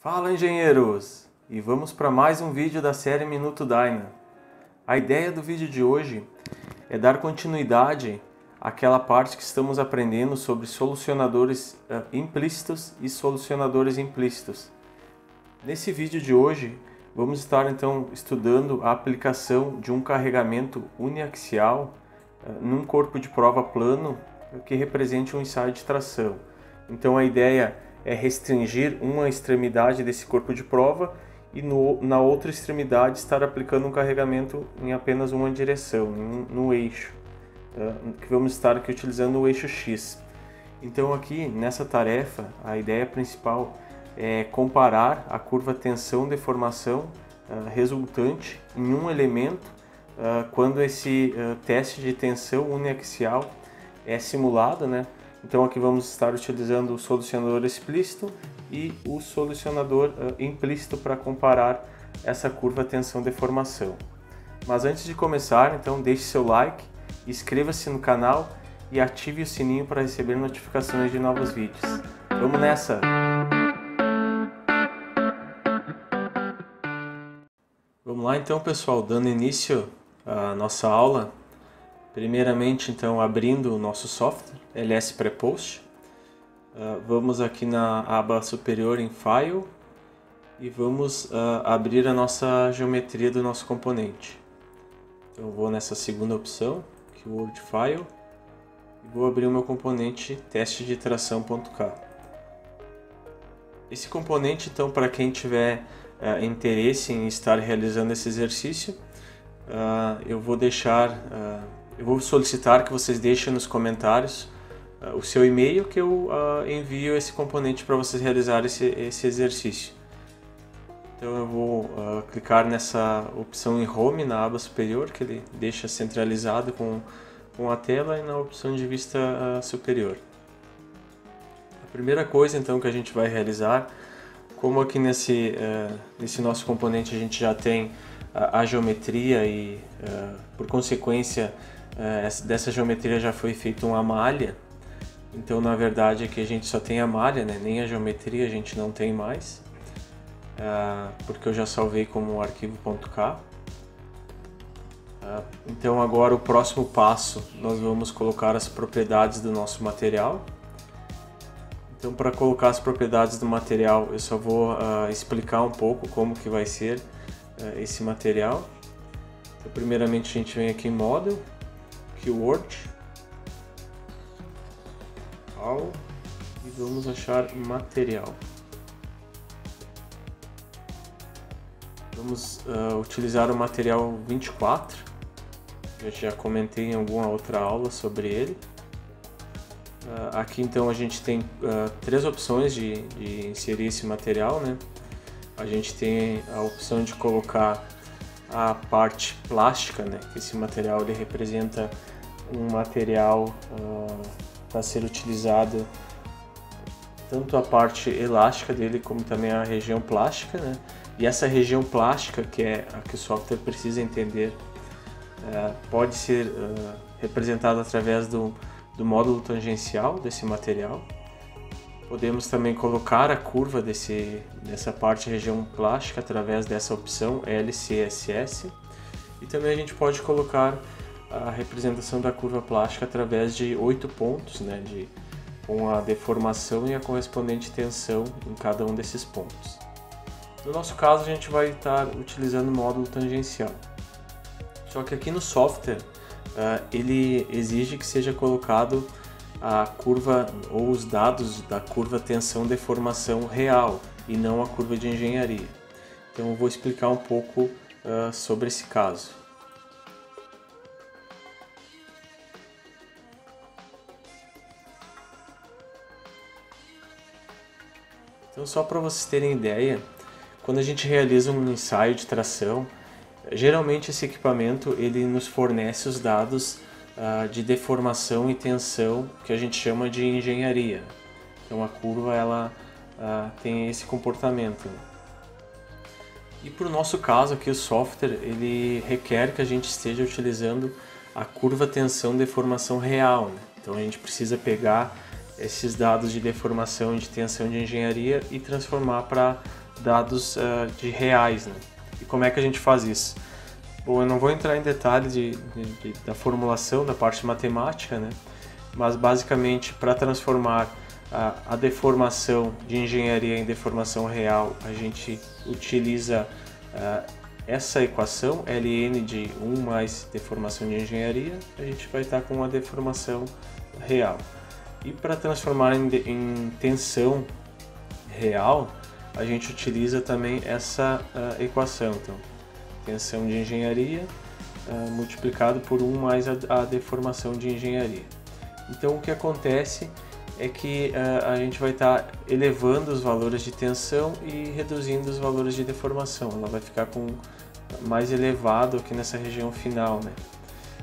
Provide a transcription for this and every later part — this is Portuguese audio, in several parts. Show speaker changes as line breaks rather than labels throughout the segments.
Fala, engenheiros! E vamos para mais um vídeo da série Minuto Dyna. A ideia do vídeo de hoje é dar continuidade àquela parte que estamos aprendendo sobre solucionadores implícitos e solucionadores implícitos. Nesse vídeo de hoje, vamos estar então estudando a aplicação de um carregamento uniaxial num corpo de prova plano que represente um ensaio de tração. Então a ideia é restringir uma extremidade desse corpo de prova e na outra extremidade estar aplicando um carregamento em apenas uma direção, no eixo, que vamos estar aqui utilizando o eixo X. Então aqui nessa tarefa a ideia principal é comparar a curva tensão-deformação resultante em um elemento quando esse teste de tensão uniaxial é simulado, né? Então aqui vamos estar utilizando o solucionador explícito e o solucionador implícito para comparar essa curva tensão-deformação. Mas antes de começar, então deixe seu like, inscreva-se no canal e ative o sininho para receber notificações de novos vídeos. Vamos nessa! Vamos lá então, pessoal, dando início à nossa aula. Primeiramente, então, abrindo o nosso software, LS Prepost. Vamos aqui na aba superior em File e vamos abrir a nossa geometria do nosso componente. Então, eu vou nessa segunda opção, que é o Word File, e vou abrir o meu componente teste de tração.k. Esse componente, então, para quem tiver interesse em estar realizando esse exercício, eu vou solicitar que vocês deixem nos comentários o seu e-mail, que eu envio esse componente para vocês realizarem esse exercício. Então eu vou clicar nessa opção em Home na aba superior, que ele deixa centralizado com a tela, e na opção de vista superior. A primeira coisa então que a gente vai realizar, como aqui nesse nosso componente a gente já tem a geometria e por consequência dessa geometria já foi feita uma malha. Então na verdade aqui a gente só tem a malha, né? Nem a geometria a gente não tem mais, porque eu já salvei como arquivo.k. Então agora o próximo passo, nós vamos colocar as propriedades do nosso material. Então para colocar as propriedades do material eu só vou explicar um pouco como que vai ser esse material. Então, primeiramente a gente vem aqui em Model, Keyword, All, e vamos achar material. Vamos utilizar o material 24, eu já comentei em alguma outra aula sobre ele. Aqui então a gente tem três opções de inserir esse material, né? A gente tem a opção de colocar a parte plástica, né? Que esse material ele representa um material para ser utilizado tanto a parte elástica dele como também a região plástica, né? E essa região plástica, que é a que o software precisa entender, pode ser representada através do módulo tangencial desse material. Podemos também colocar a curva dessa parte região plástica através dessa opção LCSS, e também a gente pode colocar a representação da curva plástica através de 8 pontos, né, com a deformação e a correspondente tensão em cada um desses pontos. No nosso caso a gente vai estar utilizando o módulo tangencial. Só que aqui no software ele exige que seja colocado a curva ou os dados da curva tensão-deformação real e não a curva de engenharia. Então eu vou explicar um pouco sobre esse caso. Então só para vocês terem ideia, quando a gente realiza um ensaio de tração, geralmente esse equipamento ele nos fornece os dados de deformação e tensão que a gente chama de engenharia. Então a curva ela tem esse comportamento. E para o nosso caso aqui o software ele requer que a gente esteja utilizando a curva tensão deformação real, né? Então a gente precisa pegar esses dados de deformação e de tensão de engenharia e transformar para dados de reais, né? E como é que a gente faz isso? Bom, eu não vou entrar em detalhes da formulação, da parte matemática, né? Mas basicamente para transformar a deformação de engenharia em deformação real, a gente utiliza essa equação, ln de 1 mais deformação de engenharia, a gente vai estar com a deformação real. E para transformar em tensão real, a gente utiliza também essa equação. Então, tensão de engenharia multiplicado por 1 mais a deformação de engenharia. Então, o que acontece é que a gente vai estar elevando os valores de tensão e reduzindo os valores de deformação. Ela vai ficar com mais elevado aqui nessa região final, né?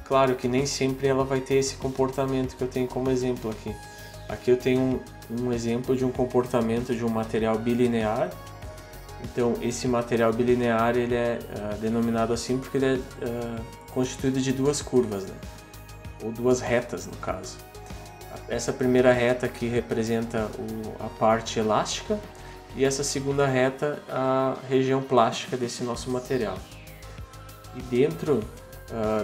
Claro que nem sempre ela vai ter esse comportamento que eu tenho como exemplo aqui. Aqui eu tenho um exemplo de um comportamento de um material bilinear. Então esse material bilinear ele é denominado assim porque ele é constituído de duas curvas, né? Ou duas retas no caso. Essa primeira reta aqui representa a parte elástica e essa segunda reta a região plástica desse nosso material. E dentro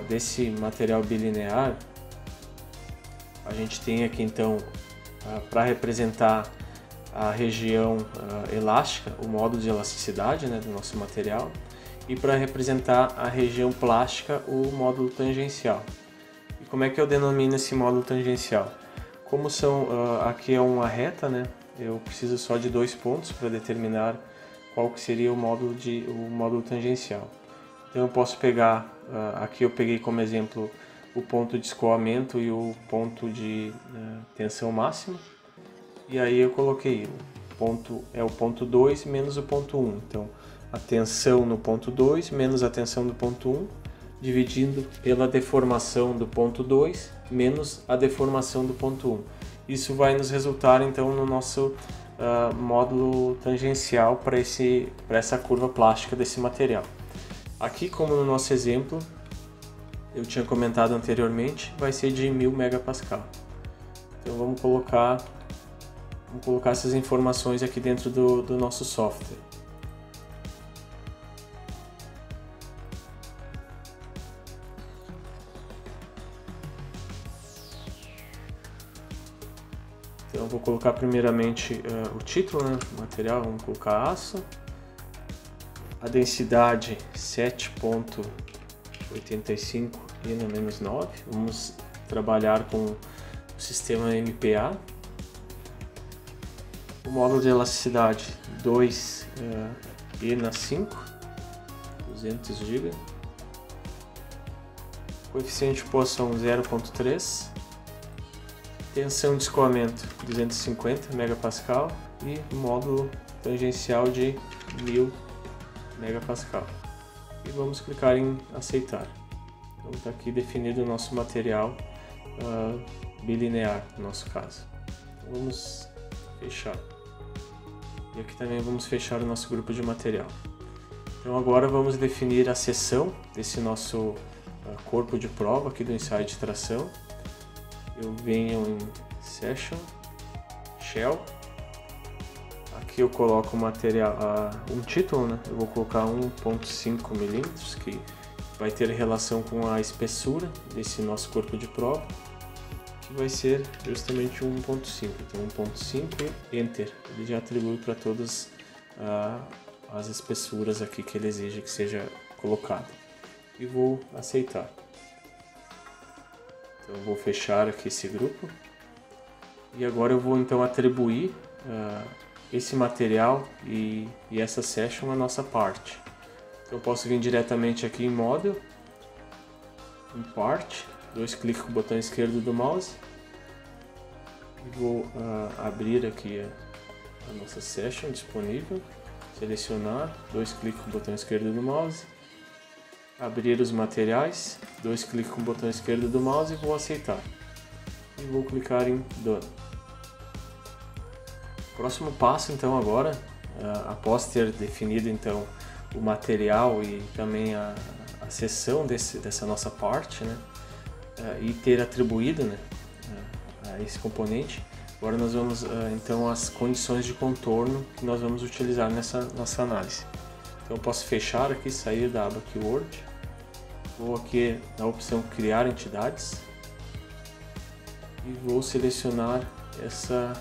desse material bilinear, a gente tem aqui então, para representar a região elástica, o módulo de elasticidade, né, do nosso material, e para representar a região plástica, o módulo tangencial. E como é que eu denomino esse módulo tangencial? Como aqui é uma reta, né, eu preciso só de 2 pontos para determinar qual que seria o módulo tangencial. Então eu posso pegar, aqui eu peguei como exemplo o ponto de escoamento e o ponto de tensão máxima. E aí eu coloquei, é o ponto 2 menos o ponto 1. Então a tensão no ponto 2 menos a tensão do ponto 1, dividindo pela deformação do ponto 2 menos a deformação do ponto 1. Isso vai nos resultar então no nosso módulo tangencial para essa curva plástica desse material. Aqui, como no nosso exemplo, eu tinha comentado anteriormente, vai ser de 1000 megapascal. Então vamos colocar essas informações aqui dentro do nosso software. Então eu vou colocar primeiramente o título, né, do material, vamos colocar aço. A densidade 7.85 N-9. Vamos trabalhar com o sistema MPa. O módulo de elasticidade 2 ENA5, 200 GB. Coeficiente de posição 0.3. Tensão de escoamento 250 megapascal e módulo tangencial de 1000 megapascal. E vamos clicar em aceitar. Então está aqui definido o nosso material bilinear, no nosso caso. Então, vamos fechar. E aqui também vamos fechar o nosso grupo de material. Então agora vamos definir a seção desse nosso corpo de prova aqui do ensaio de tração. Eu venho em Session, Shell. Aqui eu coloco o material, um título, né? Eu vou colocar 1.5 milímetros, que vai ter relação com a espessura desse nosso corpo de prova, que vai ser justamente 1.5. Então 1.5 e Enter. Ele já atribui para todas as espessuras aqui que ele exige que seja colocado. E vou aceitar. Então eu vou fechar aqui esse grupo. E agora eu vou então atribuir esse material e essa session à nossa parte. Então eu posso vir diretamente aqui em Model, em Part, 2 cliques com o botão esquerdo do mouse. E vou abrir aqui a nossa session disponível, selecionar, 2 cliques com o botão esquerdo do mouse. Abrir os materiais, 2 cliques com o botão esquerdo do mouse e vou aceitar. E vou clicar em Done. Próximo passo então agora, após ter definido então o material e também a seção dessa nossa parte, né, e ter atribuído, né, a esse componente, Agora nós vamos, então, as condições de contorno que nós vamos utilizar nessa nossa análise. Então eu posso fechar aqui, sair da aba Keyword, vou aqui na opção Criar Entidades e vou selecionar essa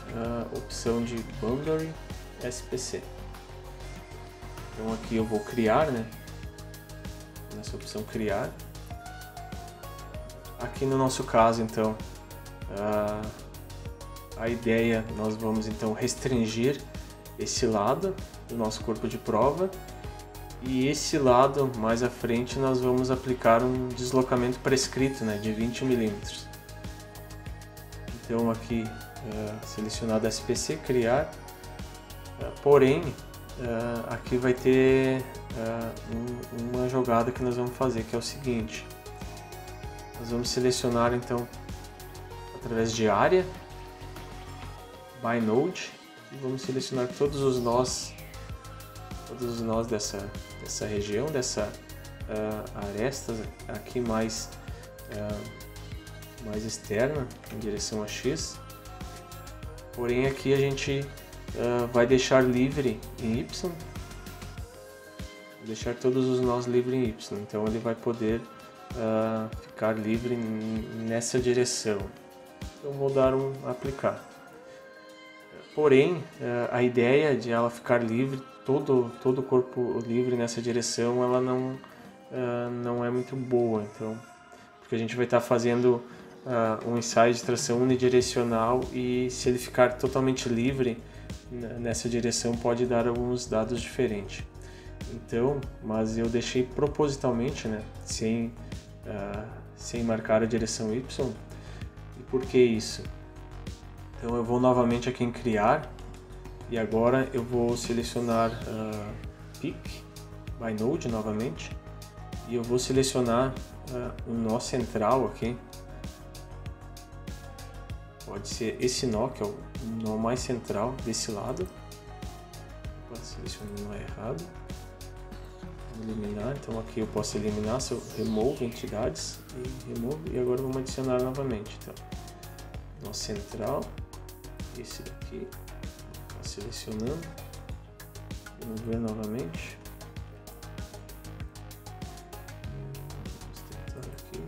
opção de Boundary SPC. Então aqui eu vou criar, né? Nessa opção Criar. Aqui no nosso caso, então, a ideia, nós vamos então restringir esse lado do nosso corpo de prova, e esse lado mais à frente nós vamos aplicar um deslocamento prescrito, né, de 20 milímetros. Então aqui selecionado SPC, criar, porém aqui vai ter uma jogada que nós vamos fazer, que é o seguinte: nós vamos selecionar então através de área, by node, e vamos selecionar todos os nós dessa região, dessa aresta aqui mais externa, em direção a X. Porém aqui a gente vai deixar livre em Y, deixar todos os nós livres em Y, então ele vai poder ficar livre nessa direção. Então vou dar um aplicar. Porém, a ideia de ela ficar livre, todo o corpo livre nessa direção, ela não é muito boa, então, porque a gente vai estar fazendo um ensaio de tração unidirecional, e se ele ficar totalmente livre nessa direção pode dar alguns dados diferentes. Então, mas eu deixei propositalmente, né, sem marcar a direção Y. E por que isso? Então eu vou novamente aqui em criar, e agora eu vou selecionar Pick by Node novamente, e eu vou selecionar o nó central aqui. Pode ser esse nó, que é o nó mais central desse lado. Selecionei o nó errado. Eliminar, então aqui eu posso eliminar, se eu remove entidades e remove, e agora vamos adicionar novamente. Então, nó central, esse daqui, tá selecionando, remover novamente. Vamos tentar aqui.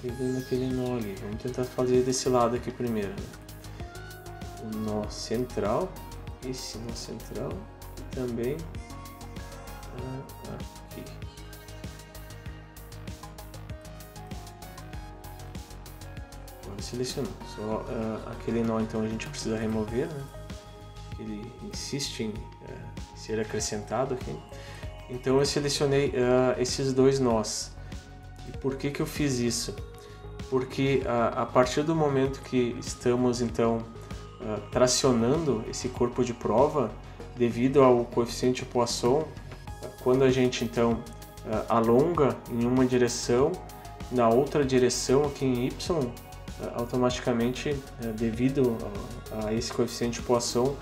Pegando aquele nó ali, vamos tentar fazer desse lado aqui primeiro, né? O nó central, esse nó central. Também aqui. Agora selecionou. Só aquele nó, então, a gente precisa remover, né? Ele insiste em ser acrescentado aqui. Então eu selecionei esses dois nós. E por que eu fiz isso? Porque a partir do momento que estamos então tracionando esse corpo de prova, devido ao coeficiente de Poisson, quando a gente então alonga em uma direção, na outra direção aqui em Y, automaticamente, devido a esse coeficiente de Poisson,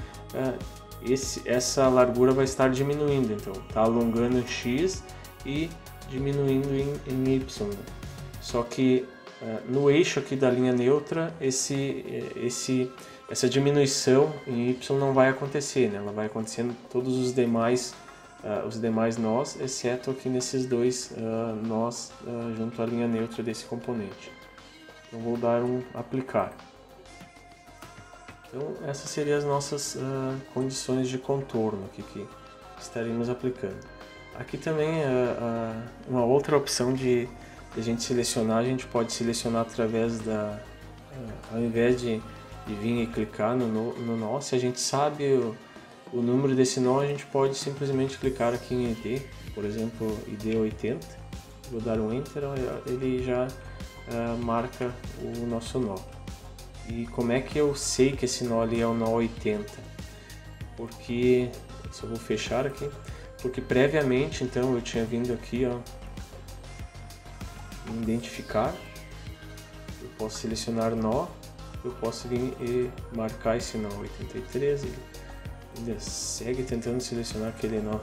essa largura vai estar diminuindo. Então está alongando em X e diminuindo em Y. Só que no eixo aqui da linha neutra, essa diminuição em Y não vai acontecer, né? Ela vai acontecendo todos os demais nós, exceto aqui nesses dois nós junto à linha neutra desse componente. Então vou dar um aplicar. Então essas seriam as nossas condições de contorno aqui que estaremos aplicando. Aqui também uma outra opção de a gente selecionar, a gente pode selecionar através ao invés de vir e clicar no nó, se a gente sabe o número desse nó, a gente pode simplesmente clicar aqui em ID, por exemplo, ID 80, vou dar um Enter, ele já marca o nosso nó. E como é que eu sei que esse nó ali é o nó 80? Porque, só vou fechar aqui, porque previamente então eu tinha vindo aqui, ó, em identificar, eu posso selecionar nó, eu posso vir e marcar esse nó 83, ele ainda segue tentando selecionar aquele nó.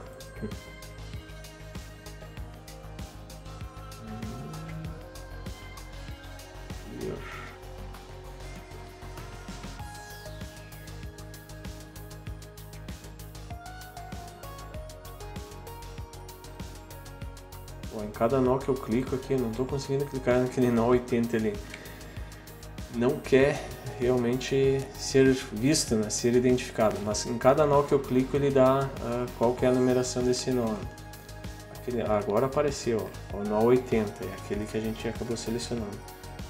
Ó, em cada nó que eu clico aqui, eu não estou conseguindo clicar naquele nó 80 ali. Não quer realmente ser visto, né, ser identificado, mas em cada nó que eu clico ele dá qual que é a numeração desse nó. Agora apareceu, ó, o nó 80, é aquele que a gente acabou selecionando.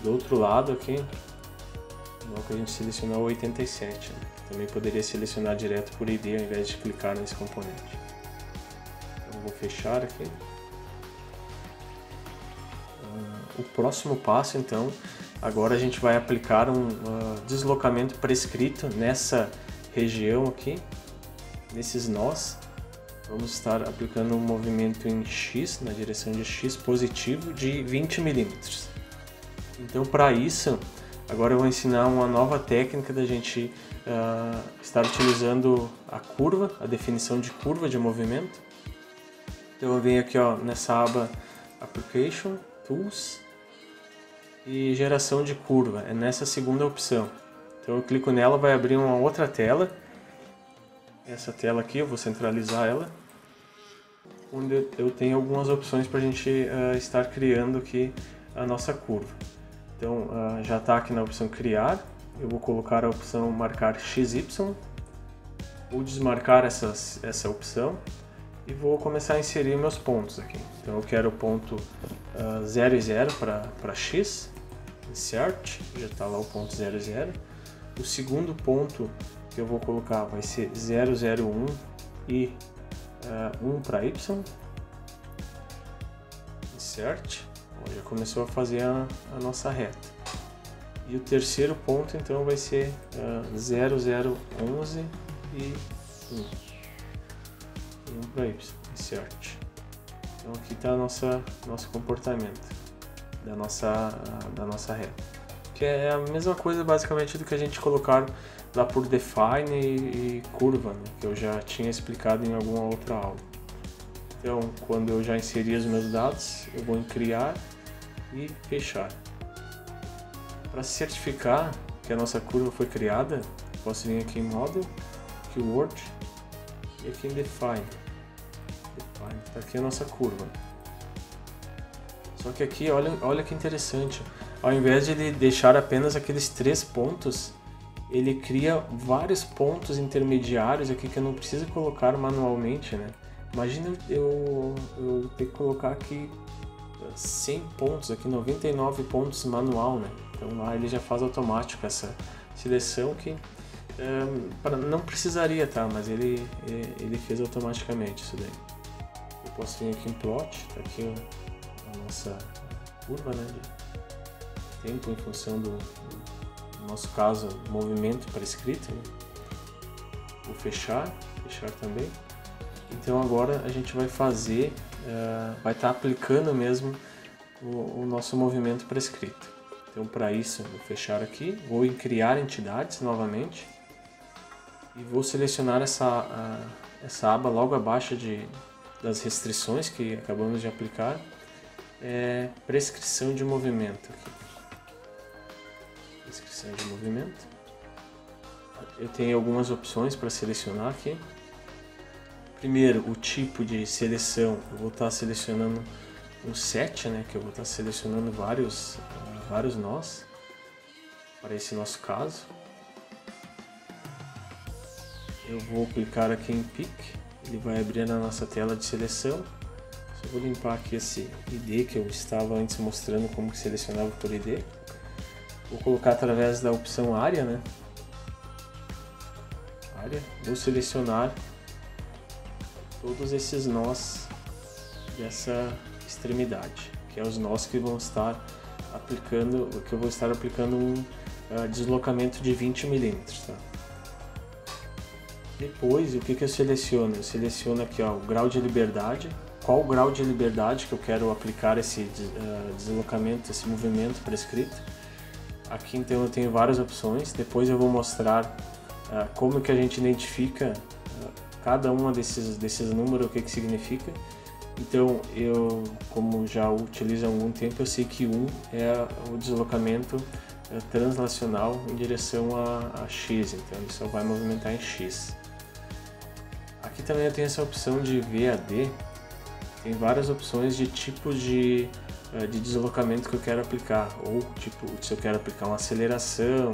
Do outro lado aqui, o nó que a gente selecionou é o 87, né? Também poderia selecionar direto por ID ao invés de clicar nesse componente. Então vou fechar aqui. O próximo passo, então, agora a gente vai aplicar um deslocamento prescrito nessa região aqui, nesses nós. Vamos estar aplicando um movimento em X, na direção de X positivo, de 20 milímetros. Então, para isso, agora eu vou ensinar uma nova técnica da gente estar utilizando a curva, a definição de curva de movimento. Então eu venho aqui, ó, nessa aba Application, Tools e Geração de Curva, é nessa segunda opção. Então eu clico nela, vai abrir uma outra tela. Essa tela aqui, eu vou centralizar ela, onde eu tenho algumas opções para a gente estar criando aqui a nossa curva. Então já está aqui na opção Criar, eu vou colocar a opção Marcar XY, vou desmarcar essa opção e vou começar a inserir meus pontos aqui. Então eu quero o ponto 0 e 0 para X, Insert, já está lá o ponto 0 e 0. O segundo ponto que eu vou colocar vai ser 0, 0, 1 e 1 para Y. Insert, já começou a fazer a nossa reta. E o terceiro ponto então vai ser 0, 0, 11 e 1. 1 para Y, Insert. Então aqui está nosso comportamento da nossa reta. Que é a mesma coisa basicamente do que a gente colocar lá por Define e curva, né, que eu já tinha explicado em alguma outra aula. Então, quando eu já inseri os meus dados, eu vou em Criar e Fechar. Para certificar que a nossa curva foi criada, posso vir aqui em Model, Keyword e aqui em Define. Está aqui a nossa curva. Só que aqui, olha que interessante, ao invés de ele deixar apenas aqueles 3 pontos, ele cria vários pontos intermediários aqui que eu não preciso colocar manualmente, né? Imagina eu ter que colocar aqui 100 pontos, aqui 99 pontos manual, né? Então lá ele já faz automático essa seleção que não precisaria, tá? Mas ele fez automaticamente isso daí. Eu posso vir aqui em Plot, tá aqui a nossa curva, né? De tempo em função no nosso caso, movimento prescrito, né? Vou fechar também. Então agora a gente vai fazer, vai estar aplicando mesmo o nosso movimento prescrito. Então para isso eu vou fechar aqui, vou em Criar Entidades novamente e vou selecionar essa aba logo abaixo das restrições que acabamos de aplicar, Prescrição de Movimento. Aqui. Descrição de movimento. Eu tenho algumas opções para selecionar aqui. Primeiro, o tipo de seleção. Eu vou estar selecionando um set, né, que eu vou estar selecionando vários nós para esse nosso caso. Eu vou clicar aqui em Pick, ele vai abrir na nossa tela de seleção. Só vou limpar aqui esse ID que eu estava antes mostrando como que selecionava por ID. Vou colocar através da opção área, né? Área. Vou selecionar todos esses nós dessa extremidade, que é os nós que vão estar aplicando, que eu vou estar aplicando um deslocamento de 20 milímetros, tá? Depois, o que eu seleciono? Eu seleciono aqui, ó, o grau de liberdade. Qual o grau de liberdade que eu quero aplicar esse deslocamento, esse movimento prescrito? Aqui então eu tenho várias opções, depois eu vou mostrar como que a gente identifica cada uma desses números, o que significa. Então eu, como já utilizo há algum tempo, eu sei que 1 é o deslocamento translacional em direção a X, então ele só vai movimentar em X. Aqui também eu tenho essa opção de VAD, tem várias opções de tipos de deslocamento que eu quero aplicar, ou tipo, se eu quero aplicar uma aceleração.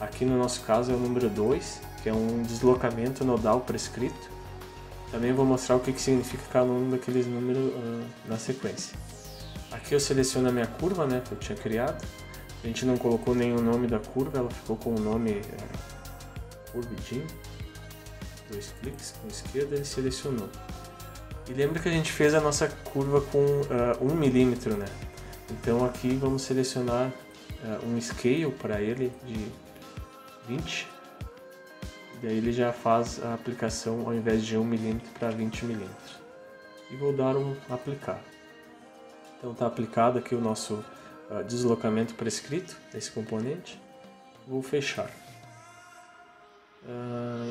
Aqui no nosso caso é o número 2, que é um deslocamento nodal prescrito. Também vou mostrar o que significa cada um daqueles números na sequência. Aqui eu seleciono a minha curva, né, que eu tinha criado. A gente não colocou nenhum nome da curva, ela ficou com o nome Curve. 2 cliques com a esquerda, ele selecionou. E lembra que a gente fez a nossa curva com 1 milímetro, né? Então aqui vamos selecionar um scale para ele de 20. E daí ele já faz a aplicação ao invés de 1 milímetro para 20 milímetros. E vou dar um aplicar. Então está aplicado aqui o nosso deslocamento prescrito desse componente. Vou fechar.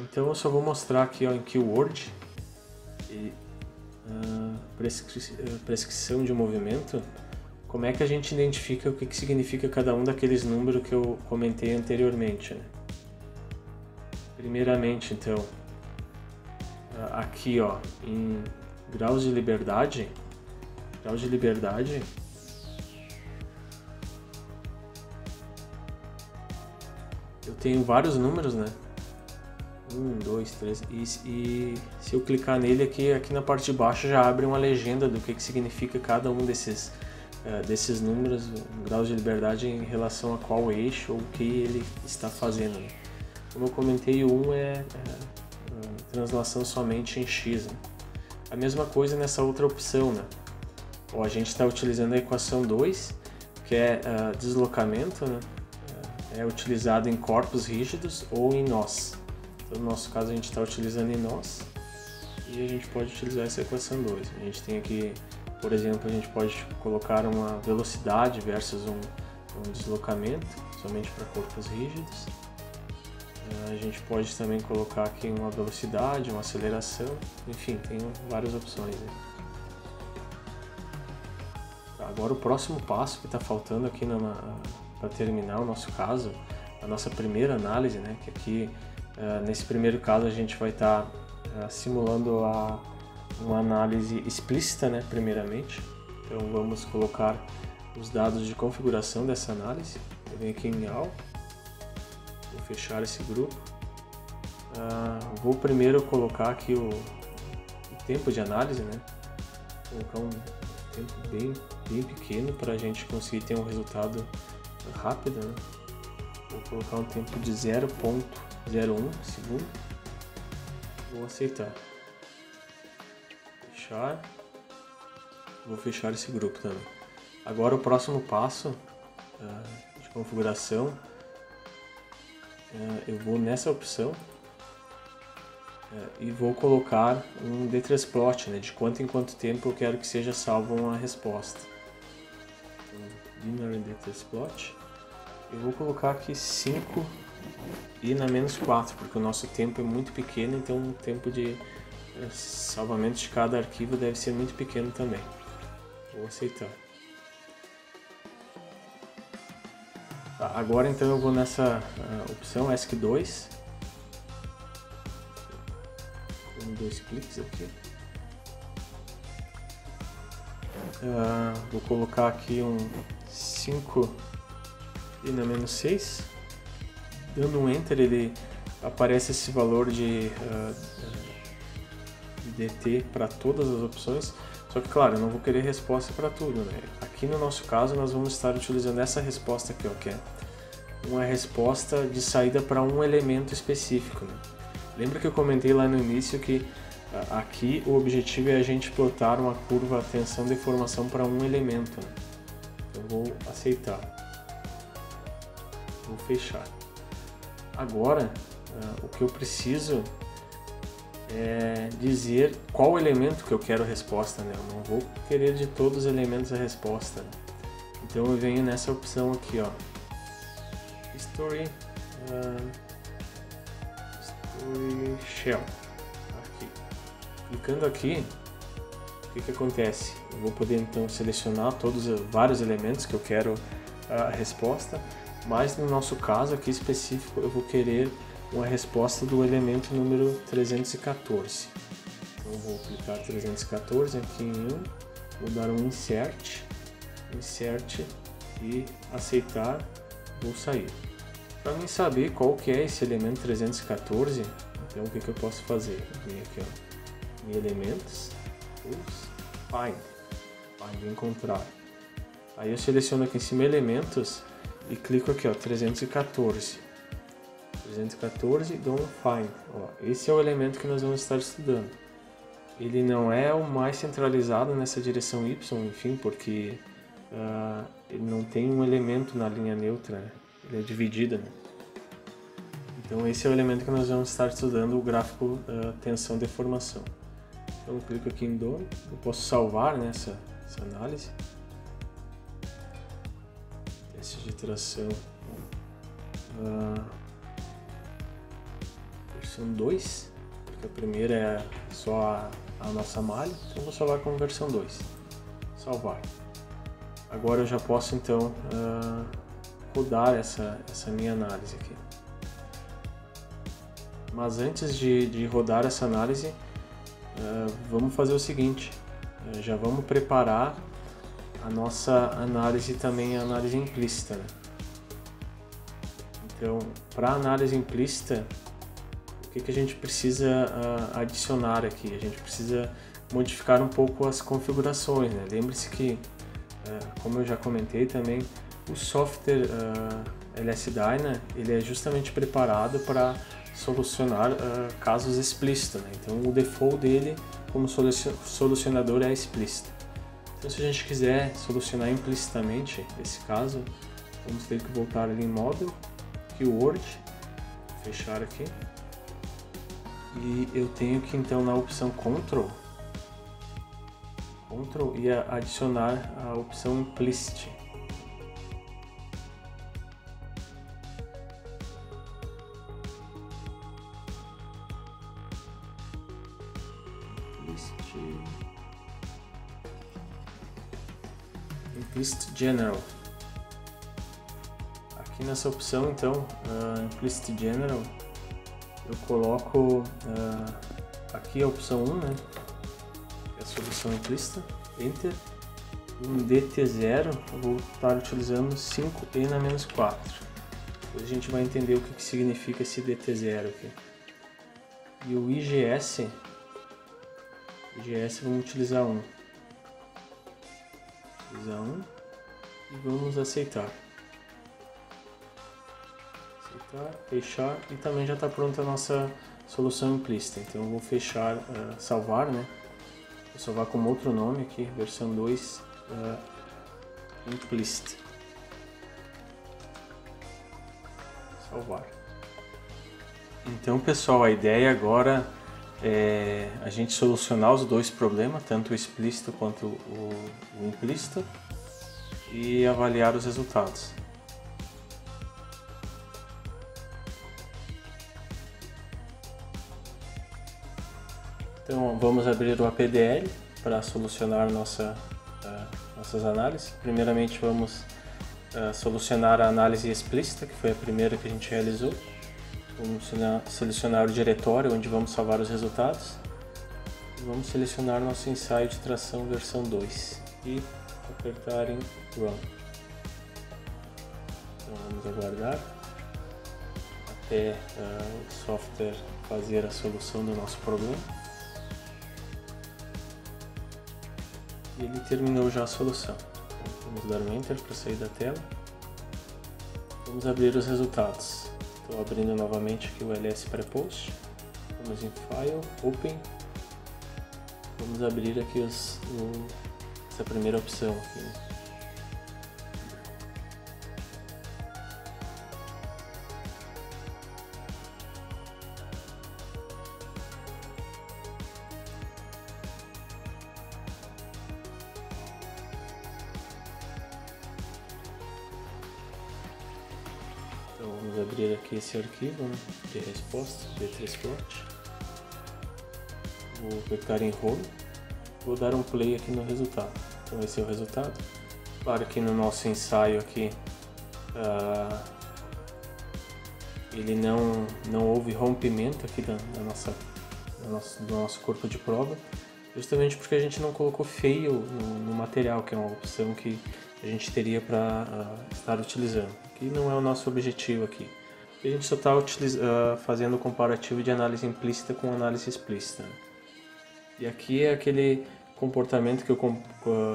Então eu só vou mostrar aqui em Keyword e prescrição de movimento, como é que a gente identifica o que significa cada um daqueles números que eu comentei anteriormente, né? Primeiramente, então, aqui em graus de liberdade, eu tenho vários números, né? 1, 2, 3, e se eu clicar nele aqui na parte de baixo já abre uma legenda do que significa cada um desses números, graus de liberdade em relação a qual eixo ou o que ele está fazendo, né? Como eu comentei, o 1 é translação somente em x, né? A mesma coisa nessa outra opção, né? A gente está utilizando a equação 2, que é deslocamento, né? É utilizado em corpos rígidos ou em nós. Então, no nosso caso, a gente está utilizando em nós e a gente pode utilizar essa equação 2. A gente tem aqui, por exemplo, a gente pode colocar uma velocidade versus um deslocamento, somente para corpos rígidos. A gente pode também colocar aqui uma velocidade, uma aceleração, enfim, tem várias opções aí. Agora o próximo passo que está faltando aqui para terminar o nosso caso, a nossa primeira análise, né, que aqui nesse primeiro caso a gente vai estar simulando uma análise explícita, né, primeiramente. Então vamos colocar os dados de configuração dessa análise. Eu venho aqui em All, vou fechar esse grupo. Vou primeiro colocar aqui o tempo de análise, né, colocar um tempo bem pequeno para a gente conseguir ter um resultado rápido, né? Vou colocar um tempo de 0,01 segundo. Vou aceitar. Fechar. Vou fechar esse grupo também. Agora o próximo passo de configuração, eu vou nessa opção e vou colocar um dtresplot, né, de quanto em quanto tempo eu quero que seja salva uma resposta. Então, binary dtresplot. Eu vou colocar aqui 5 e na menos 4, porque o nosso tempo é muito pequeno, então o tempo de salvamento de cada arquivo deve ser muito pequeno também. Vou aceitar. Tá, agora então eu vou nessa opção ESC2. Com 2 cliques aqui. Vou colocar aqui um 5 e na menos 6. Dando um Enter, ele aparece esse valor de DT para todas as opções. Só que, claro, eu não vou querer resposta para tudo, né? Aqui no nosso caso, nós vamos estar utilizando essa resposta aqui, ó, que é uma resposta de saída para um elemento específico, né? Lembra que eu comentei lá no início que aqui o objetivo é a gente plotar uma curva tensão-deformação para um elemento, né? Então, eu vou aceitar. Vou fechar. Agora, o que eu preciso é dizer qual elemento que eu quero a resposta, né? Eu não vou querer de todos os elementos a resposta, né? Então eu venho nessa opção aqui, ó, History Shell. Aqui. Clicando aqui, o que acontece? Eu vou poder então selecionar vários elementos que eu quero a resposta, mas no nosso caso aqui específico eu vou querer uma resposta do elemento número 314. Então vou clicar 314 aqui em 1, vou dar um insert e aceitar, vou sair. Para mim saber qual que é esse elemento 314, então o que eu posso fazer? Vem aqui, ó, em elementos, find, encontrar. Aí eu seleciono aqui em cima elementos e clico aqui, ó, 314, don't find. Ó, esse é o elemento que nós vamos estar estudando. Ele não é o mais centralizado nessa direção Y, enfim, porque ele não tem um elemento na linha neutra, né? Ele é dividido, né? Então esse é o elemento que nós vamos estar estudando, o gráfico tensão-deformação. Então eu clico aqui em Done, eu posso salvar, né, essa análise. Teste de tração versão 2, porque a primeira é só a nossa malha, então eu vou salvar como versão 2. Salvar. Agora eu já posso então rodar essa minha análise aqui. Mas antes de rodar essa análise, vamos fazer o seguinte, já vamos preparar a nossa análise também, a análise implícita, né? Então, para a análise implícita, o que a gente precisa adicionar aqui? A gente precisa modificar um pouco as configurações, né? Lembre-se que, como eu já comentei também, o software LS-DYNA, ele é justamente preparado para solucionar casos explícitos, né? Então o default dele como solucionador é explícito. Então se a gente quiser solucionar implicitamente esse caso, vamos ter que voltar ali em Model, Keyword, fechar aqui, e eu tenho que então na opção Control e adicionar a opção Implicit. Implicit General. Aqui nessa opção então, Implicit General, eu coloco aqui a opção 1, né, que é a solução implícita, Enter, um DT0, eu vou estar utilizando 5e na menos 4. Depois a gente vai entender o que significa esse DT0 aqui. E o IGS vamos utilizar 1. E vamos aceitar. Fechar, e também já está pronta a nossa solução implícita. Então eu vou fechar, salvar, né? Vou salvar como outro nome aqui, versão 2 implicit. Salvar. Então pessoal, a ideia agora é a gente solucionar os dois problemas, tanto o explícito quanto o implícito, e avaliar os resultados. Então vamos abrir o APDL para solucionar nossas análises. Primeiramente vamos solucionar a análise explícita, que foi a primeira que a gente realizou. Vamos selecionar o diretório onde vamos salvar os resultados. E vamos selecionar nosso ensaio de tração versão 2 e apertar em Run. Então vamos aguardar até o software fazer a solução do nosso problema. E ele terminou já a solução. Então, vamos dar um Enter para sair da tela. Vamos abrir os resultados. Estou abrindo novamente aqui o LS Prepost. Vamos em File, Open. Vamos abrir aqui essa primeira opção aqui. Então vamos abrir aqui esse arquivo, né, de resposta, B3plot. Vou clicar em Home, vou dar um play aqui no resultado. Então esse é o resultado. Claro que no nosso ensaio aqui ele não houve rompimento aqui da do nosso corpo de prova, justamente porque a gente não colocou fail no material, que é uma opção que a gente teria para estar utilizando, que não é o nosso objetivo aqui. A gente só está fazendo o comparativo de análise implícita com análise explícita. E aqui é aquele comportamento que eu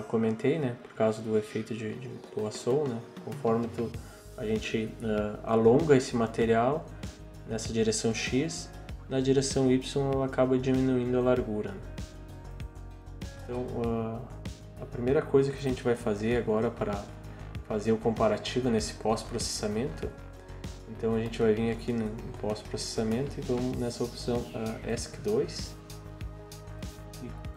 comentei, né, por causa do efeito de Poisson, né, conforme a gente alonga esse material nessa direção X, na direção Y ela acaba diminuindo a largura. Então, a primeira coisa que a gente vai fazer agora para fazer o comparativo nesse pós-processamento, então a gente vai vir aqui no pós-processamento e vamos nessa opção ESC2.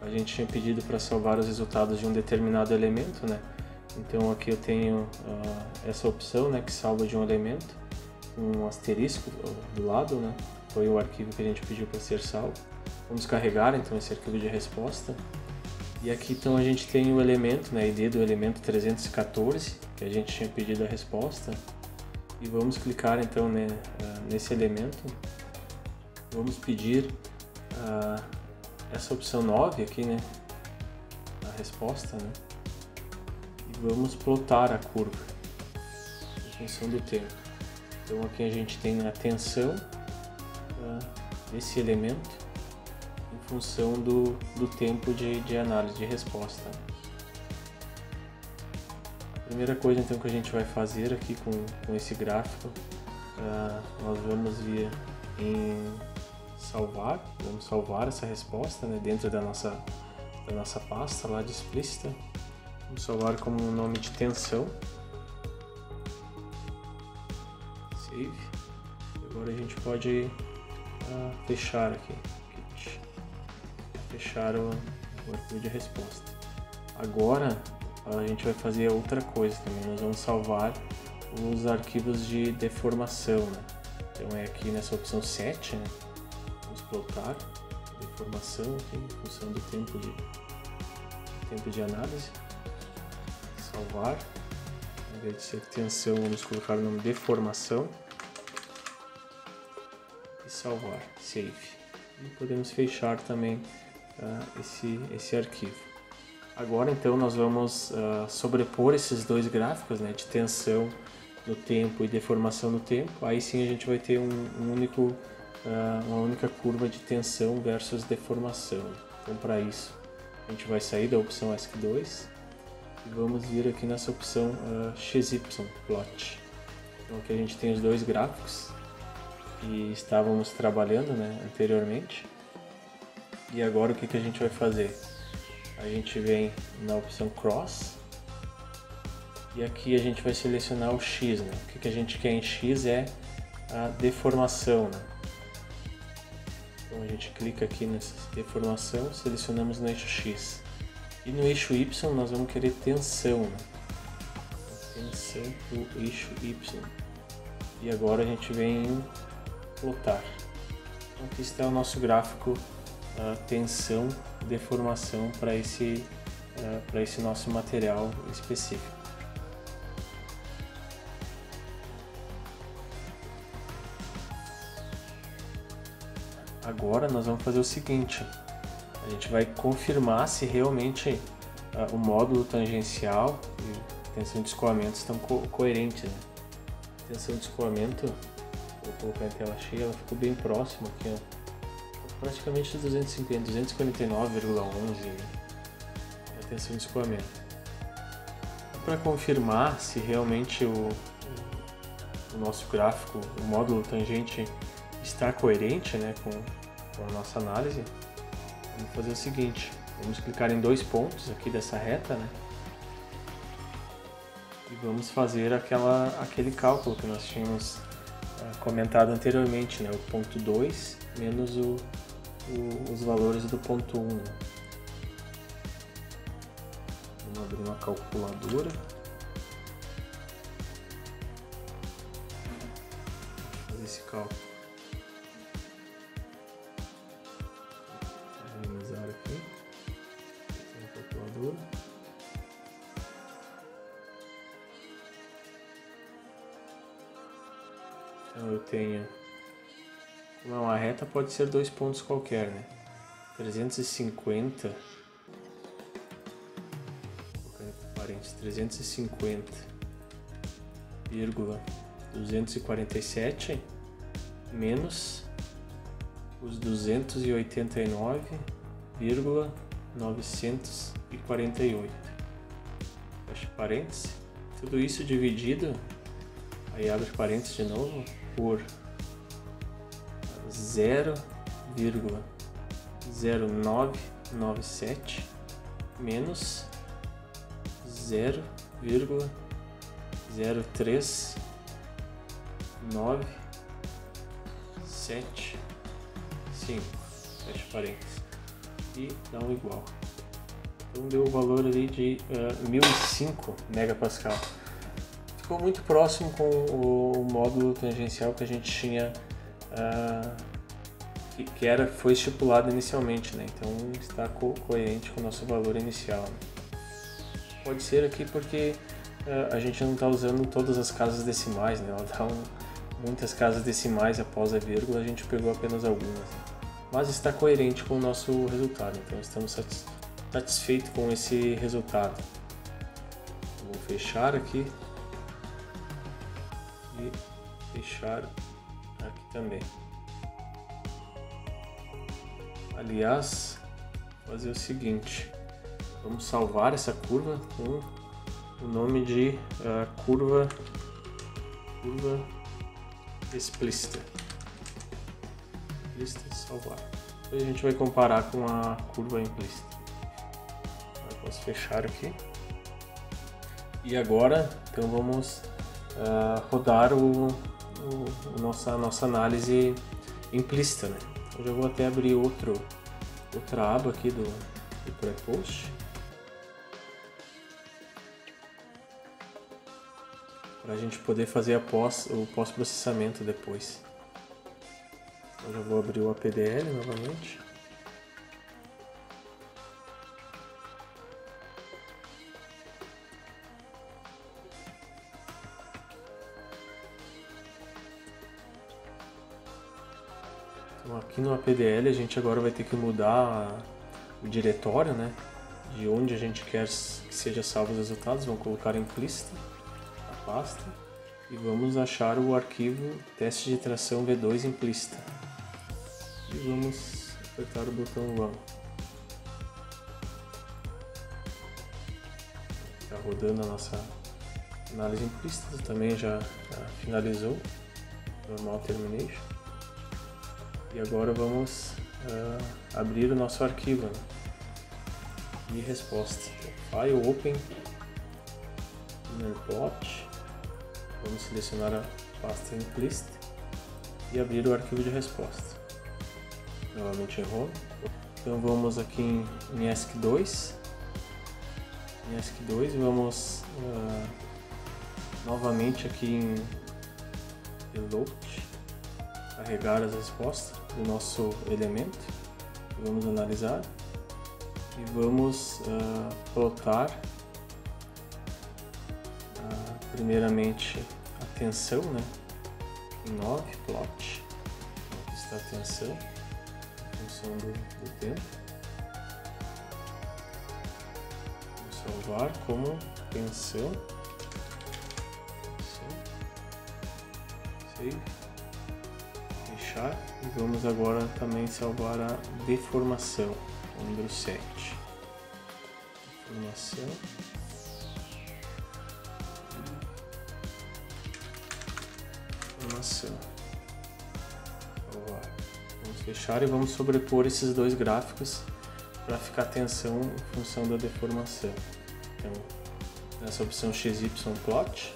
A gente tinha pedido para salvar os resultados de um determinado elemento, né? Então aqui eu tenho essa opção, né, que salva de um elemento, um asterisco do lado, né? Foi o arquivo que a gente pediu para ser salvo. Vamos carregar então esse arquivo de resposta. E aqui então a gente tem o elemento, né, ID do elemento 314, que a gente tinha pedido a resposta. E vamos clicar então, né, nesse elemento. Vamos pedir essa opção 9 aqui, né, a resposta, né, e vamos plotar a curva em função do tempo. Então aqui a gente tem a tensão desse elemento em função do tempo de análise de resposta. A primeira coisa então que a gente vai fazer aqui com esse gráfico, nós vamos vir em salvar, vamos salvar essa resposta, né, dentro da nossa pasta lá de explícita. Vamos salvar como um nome de tensão. Save. Agora a gente pode fechar aqui. Fechar o arquivo de resposta. Agora a gente vai fazer outra coisa também. Nós vamos salvar os arquivos de deformação, né? Então é aqui nessa opção 7, né? Vamos plotar deformação aqui em função do tempo de análise. Salvar. Ao invés de ser tensão, vamos colocar o nome deformação. E salvar. Save. E podemos fechar também esse arquivo. Agora então nós vamos sobrepor esses dois gráficos, né, de tensão no tempo e deformação no tempo. Aí sim a gente vai ter uma única curva de tensão versus deformação. Então para isso a gente vai sair da opção ESC2 e vamos vir aqui nessa opção XY Plot. Então aqui a gente tem os dois gráficos que estávamos trabalhando, né, anteriormente. E agora o que a gente vai fazer? A gente vem na opção Cross e aqui a gente vai selecionar o X, né? O que a gente quer em X é a deformação, né? Então a gente clica aqui nessa deformação, selecionamos no eixo X. E no eixo Y nós vamos querer tensão, né? Tensão do eixo Y. E agora a gente vem em plotar. Então aqui está o nosso gráfico tensão e deformação para esse nosso material específico. Agora nós vamos fazer o seguinte, a gente vai confirmar se realmente o módulo tangencial e tensão de escoamento estão coerentes, né? Tensão de escoamento, vou colocar em tela cheia, ela ficou bem próxima aqui, ó. Praticamente 249,11 a tensão de escoamento. Para confirmar se realmente o nosso gráfico, o módulo tangente está coerente, né, com a nossa análise, vamos fazer o seguinte, vamos clicar em dois pontos aqui dessa reta, né, e vamos fazer aquele cálculo que nós tínhamos comentado anteriormente, né, o ponto 2 menos os valores do ponto 1. Vamos abrir uma calculadora. Vou fazer esse cálculo. Vou minimizar aqui. Uma calculadora. Então eu tenho, como é uma reta, pode ser dois pontos qualquer, né? 350, parênteses, 350,247 menos os 289,948. Fecha parênteses. Tudo isso dividido, aí abre parênteses de novo, por 0,0997 menos 0,0397 fecha parênteses, e dá um igual. Então deu o valor ali de 1005 megapascal. Ficou muito próximo com o módulo tangencial que a gente tinha, foi estipulado inicialmente, né? Então está coerente com o nosso valor inicial, né? Pode ser aqui porque a gente não está usando todas as casas decimais, né? Ela dá muitas casas decimais após a vírgula, a gente pegou apenas algumas, né? Mas está coerente com o nosso resultado, então estamos satisfeitos com esse resultado. Vou fechar aqui e fechar aqui também. Aliás, fazer o seguinte, vamos salvar essa curva com o nome de curva explícita. Salvar. Depois a gente vai comparar com a curva implícita. Eu posso fechar aqui. E agora, então vamos rodar a nossa análise implícita, né? Eu já vou até abrir outra aba aqui do pré-post, para a gente poder fazer o pós-processamento depois. Eu já vou abrir o APDL novamente. Então aqui no APDL a gente agora vai ter que mudar o diretório, né, de onde a gente quer que seja salvo os resultados. Vamos colocar implícita a pasta e vamos achar o arquivo teste de tração V2 implícita. E vamos apertar o botão Run. Está rodando a nossa análise implícita, também já finalizou, normal termination. E agora vamos abrir o nosso arquivo, né? E resposta. File Open, Inner Plot. Vamos selecionar a pasta implícita e abrir o arquivo de resposta. Novamente em Home. Então vamos aqui em ESC2. Em ESC2 vamos novamente aqui em Reload, carregar as respostas do nosso elemento. Vamos analisar e vamos plotar primeiramente a tensão, né? Em 9 plot. Aqui está a tensão. Função do tempo. Vou salvar como tensão. Save. Fechar. E vamos agora também salvar a deformação, o número 7. Deformação. Deformação. Salvar. Vamos fechar e vamos sobrepor esses dois gráficos para ficar tensão em função da deformação. Então, nessa opção XY Plot,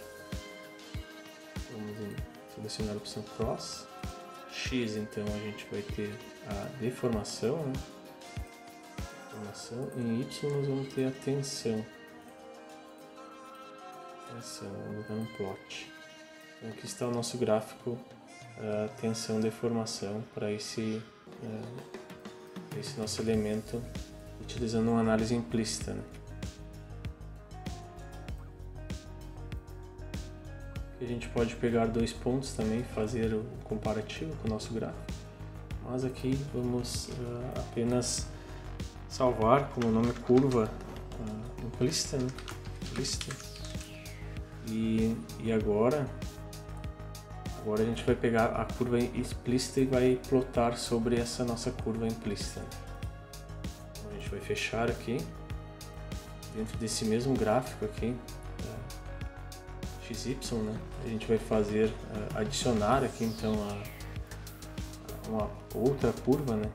vamos selecionar a opção Cross. X, então a gente vai ter a deformação, né? Em Y nós vamos ter a tensão. Vamos dar um plot. Então aqui está o nosso gráfico tensão-deformação para esse nosso elemento, utilizando uma análise implícita, né? A gente pode pegar dois pontos também e fazer o comparativo com o nosso gráfico, Nós aqui vamos apenas salvar como nome curva implícita, né? E agora a gente vai pegar a curva explícita e vai plotar sobre essa nossa curva implícita. Então, a gente vai fechar aqui, dentro desse mesmo gráfico aqui, XY, né? A gente vai fazer, adicionar aqui então uma outra curva, né?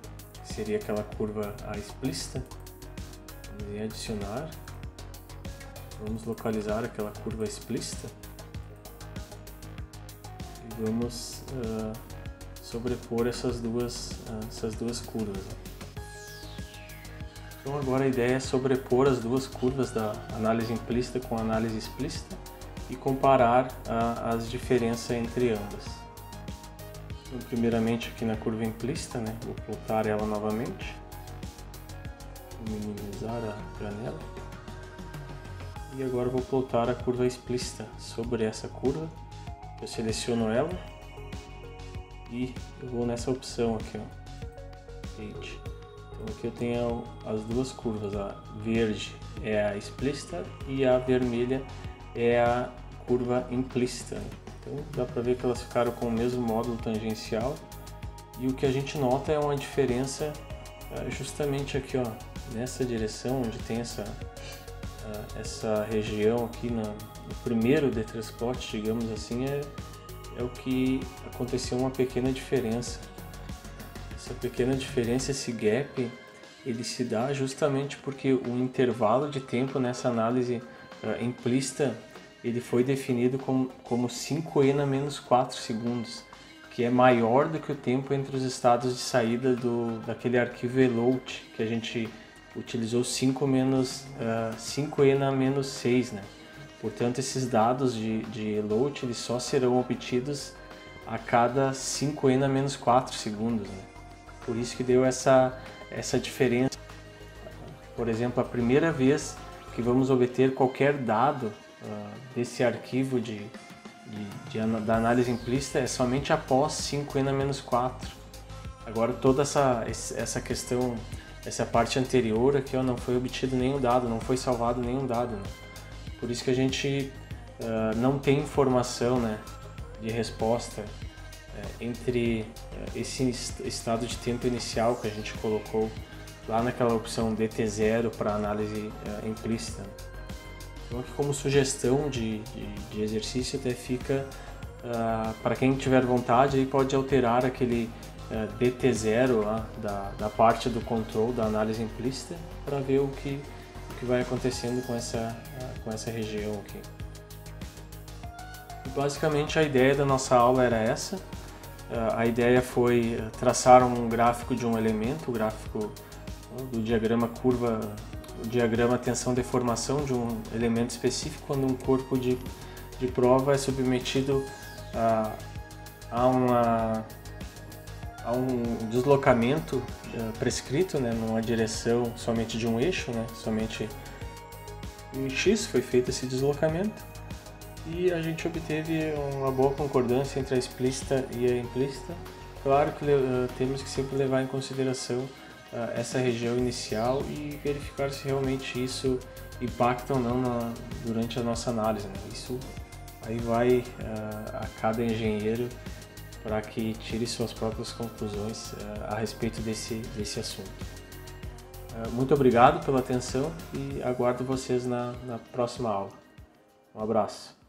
Que seria aquela curva explícita. Vamos em adicionar, vamos localizar aquela curva explícita. Vamos sobrepor essas duas curvas. Então agora a ideia é sobrepor as duas curvas da análise implícita com a análise explícita e comparar as diferenças entre ambas. Então, primeiramente aqui na curva implícita, né, vou plotar ela novamente, vou minimizar a janela e agora vou plotar a curva explícita sobre essa curva. Eu seleciono ela e eu vou nessa opção aqui, ó, Edge. Então aqui eu tenho as duas curvas, a verde é a explícita e a vermelha é a curva implícita. Então dá para ver que elas ficaram com o mesmo módulo tangencial e o que a gente nota é uma diferença justamente aqui, ó, nessa direção onde tem essa região aqui no primeiro D3 plot, digamos assim, é o que aconteceu uma pequena diferença. Essa pequena diferença, esse gap, ele se dá justamente porque o intervalo de tempo nessa análise implícita ele foi definido como 5n-4 segundos, que é maior do que o tempo entre os estados de saída daquele arquivo eloat, que a gente utilizou 5n-6, né? Portanto, esses dados de eloat eles só serão obtidos a cada 5n-4 segundos, né? Por isso que deu essa diferença. Por exemplo, a primeira vez que vamos obter qualquer dado desse arquivo da análise implícita é somente após 5n-4. Agora toda essa questão, essa parte anterior aqui, ó, não foi obtido nenhum dado, não foi salvado nenhum dado, né? Por isso que a gente não tem informação, né, de resposta entre esse estado de tempo inicial que a gente colocou lá naquela opção DT0 para análise implícita. Então aqui como sugestão de exercício até fica, para quem tiver vontade, aí pode alterar aquele DT0 lá, da parte do control da análise implícita para ver o que vai acontecendo com essa região aqui. E basicamente a ideia da nossa aula era essa. A ideia foi traçar um gráfico de um elemento, o gráfico do diagrama curva, o diagrama tensão-deformação de um elemento específico quando um corpo de prova é submetido a um deslocamento prescrito, né, numa direção somente de um eixo, né, somente em X foi feito esse deslocamento e a gente obteve uma boa concordância entre a explícita e a implícita. Claro que temos que sempre levar em consideração essa região inicial e verificar se realmente isso impacta ou não durante a nossa análise, né? Isso aí vai a cada engenheiro para que tire suas próprias conclusões a respeito desse assunto. Muito obrigado pela atenção e aguardo vocês na próxima aula. Um abraço.